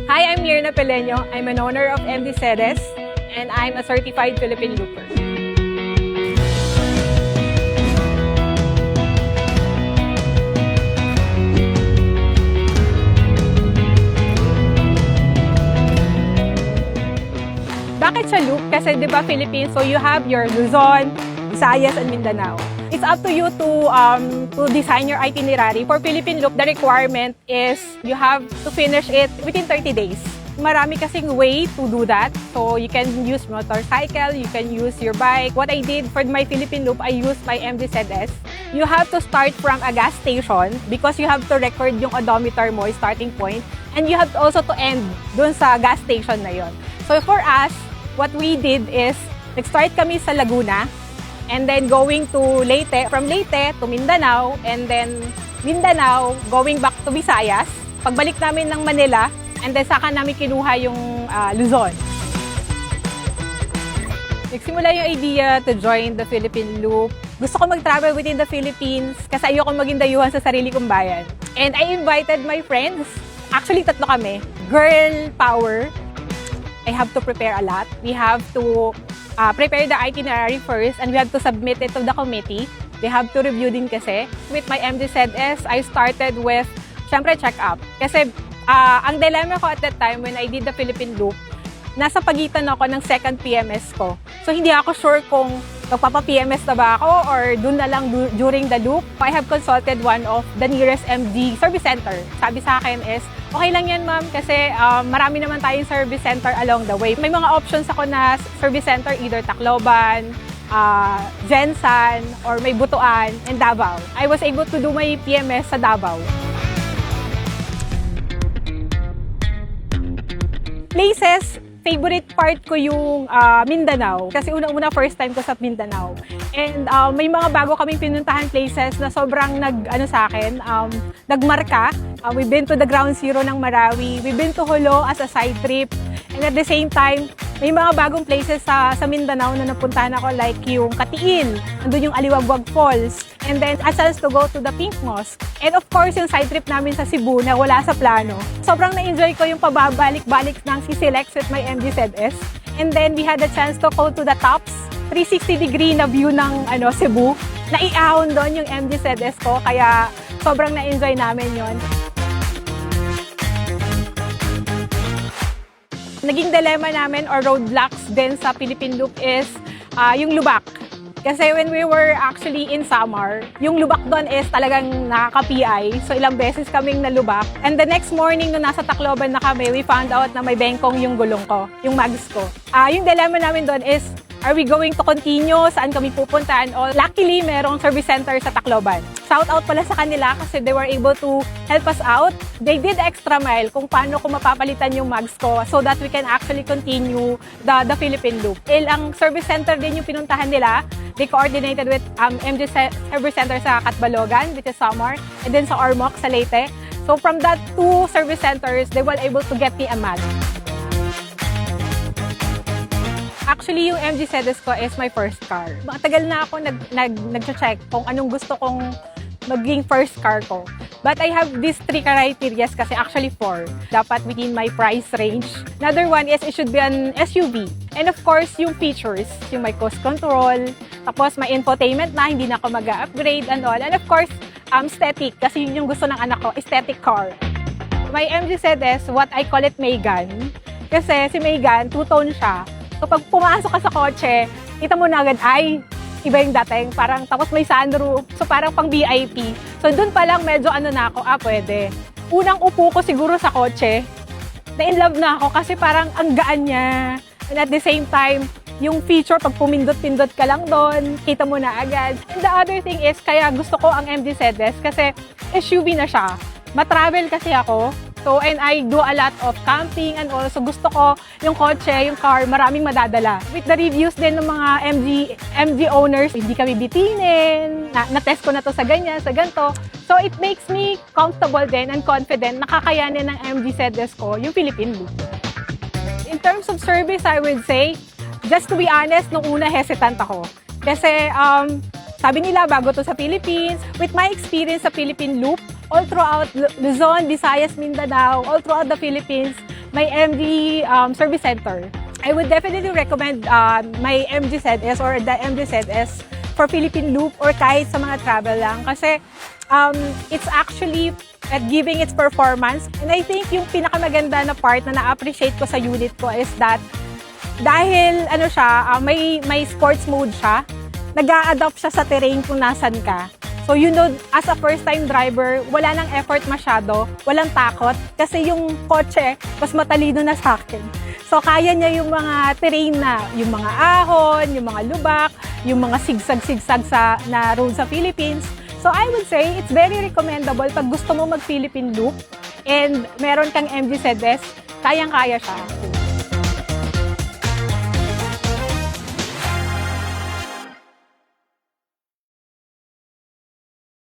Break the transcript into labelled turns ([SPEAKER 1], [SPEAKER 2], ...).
[SPEAKER 1] Hi, I'm Mirna Peleño. I'm an owner of MD Cedes, and I'm a certified Philippine Looper. Bakit siya loop? Kasi di ba Philippines, so you have your Luzon, Visayas, and Mindanao. It's up to you to design your itinerary. For Philippine Loop, the requirement is you have to finish it within 30 days. Marami kasing way to do that. So you can use motorcycle, you can use your bike. What I did for my Philippine Loop, I used my MD ZS. You have to start from a gas station because you have to record yung odometer mo, starting point. And you have also to end dun sa gas station na yon. So for us, what we did is, nag-start kami sa Laguna, and then going to Leyte, from Leyte to Mindanao, and then Mindanao, going back to Visayas. Pagbalik namin ng Manila, and then saka namin kinuha yung Luzon. Nagsimula yung idea to join the Philippine Loop. Gusto ko mag-travel within the Philippines kasi ayoko maging dayuhan sa sarili kong bayan. And I invited my friends. Actually, 3 kami. Girl power. I have to prepare a lot. We have to prepare the itinerary first, and we have to submit it to the committee. They have to review din kasi. With my MD ZS, I started with, syempre, check-up. Kasi ang dilemma ko at that time when I did the Philippine Loop, nasa pagitan ako ng second PMS ko. So, hindi ako sure kung magpapa-PMS na ba ako or dun na lang during the loop. I have consulted one of the nearest MD service center. Sabi sa akin is, okay lang yan ma'am kasi marami naman tayong service center along the way. May mga options ako na service center, either Tacloban, Jensan, or may Butuan, and Davao. I was able to do my PMS sa Davao. Places, favorite part ko yung Mindanao. Kasi unang-una, first time ko sa Mindanao. And may mga bago kaming pinuntahan places na sobrang sa akin, nagmarka. We've been to the ground zero ng Marawi. We've been to Jolo as a side trip. And at the same time, may mga bagong places sa Mindanao na napuntahan ako, like yung Katiin, nandun yung Aliwagwag Falls, and then a chance to go to the Pink Mosque. And of course, yung side trip namin sa Cebu na wala sa plano. Sobrang na-enjoy ko yung pababalik-balik ng CCLEX with my MDZS. And then we had a chance to go to the tops, 360-degree na view ng Cebu. Naiahon doon yung MDZS ko, kaya sobrang na-enjoy namin yon. Naging dilemma namin or roadblocks din sa Philippine Loop is yung lubak. Kasi when we were actually in Samar, yung lubak doon is talagang nakaka-PI. So ilang beses kaming nalubak. And the next morning, nung nasa Tacloban na kami, we found out na may bengkong yung gulong ko, yung mags ko. Yung dilemma namin doon is, are we going to continue? Saan kami pupunta? And all. Luckily, merong service center sa Tacloban. Shout out pala sa kanila kasi they were able to help us out. They did extra mile kung paano ko mapapalitan yung mags ko so that we can actually continue the Philippine Loop. Ang service center din yung pinuntahan nila. They coordinated with MG Service Center sa Catbalogan, which is Samar, and then sa Ormoc, sa Leyte. So from that 2 service centers, they were able to get me a mag. Actually, yung MG Cedes ko is my first car. Matagal na ako nag-check kung anong gusto kong maging first car ko. But I have these 3 criteria kasi actually 4. Dapat within my price range. Another one is it should be an SUV. And of course, yung features, yung may cost control, tapos may infotainment na, hindi na ako mag-upgrade and all. And of course, aesthetic, kasi yun yung gusto ng anak ko, aesthetic car. My MG Cedes, what I call it Megane. Kasi si Megane, 2-tone siya. So pag pumasok ka sa kotse, kita mo na agad, ay, iba yung dating. Parang, tapos may sunroof. So parang pang VIP. So dun pa lang medyo na ako, pwede. Unang upo ko siguro sa kotse, na-in love na ako kasi parang ang gaan niya. And at the same time, yung feature, pag pumindot-pindot ka lang doon, kita mo na agad. And the other thing is, kaya gusto ko ang MD Cedes kasi SUV na siya. Matravel kasi ako. So, and I do a lot of camping and also gusto ko yung kotse, yung car, maraming madadala. With the reviews din ng mga MG owners, hindi kami bitinin, na-test ko na to sa ganyan, sa ganito. So, it makes me comfortable din and confident na kakayanin ng MG Cedes ko yung Philippine Loop. In terms of service, I would say, just to be honest, nung una hesitant ako. Kasi sabi nila bago to sa Philippines. With my experience sa Philippine Loop, all throughout Luzon, Visayas, Mindanao, all throughout the Philippines, my MG service center, I would definitely recommend my MG ZS or the MG ZS for Philippine Loop or kahit sa mga travel lang. Kasi it's actually at giving its performance. And I think yung pinakamaganda na part na na-appreciate ko sa unit ko is that dahil ano siya, may sports mode siya, nag-a-adapt siya sa terrain kung nasan ka. So you know, as a first-time driver, wala nang effort masyado, walang takot, kasi yung kotse, mas matalino na sa akin. So kaya niya yung mga terrain na, yung mga ahon, yung mga lubak, yung mga sigsag-sigsag na road sa Philippines. So I would say, it's very recommendable pag gusto mo mag-Philippine Loop and meron kang MG ZS, kayang-kaya siya.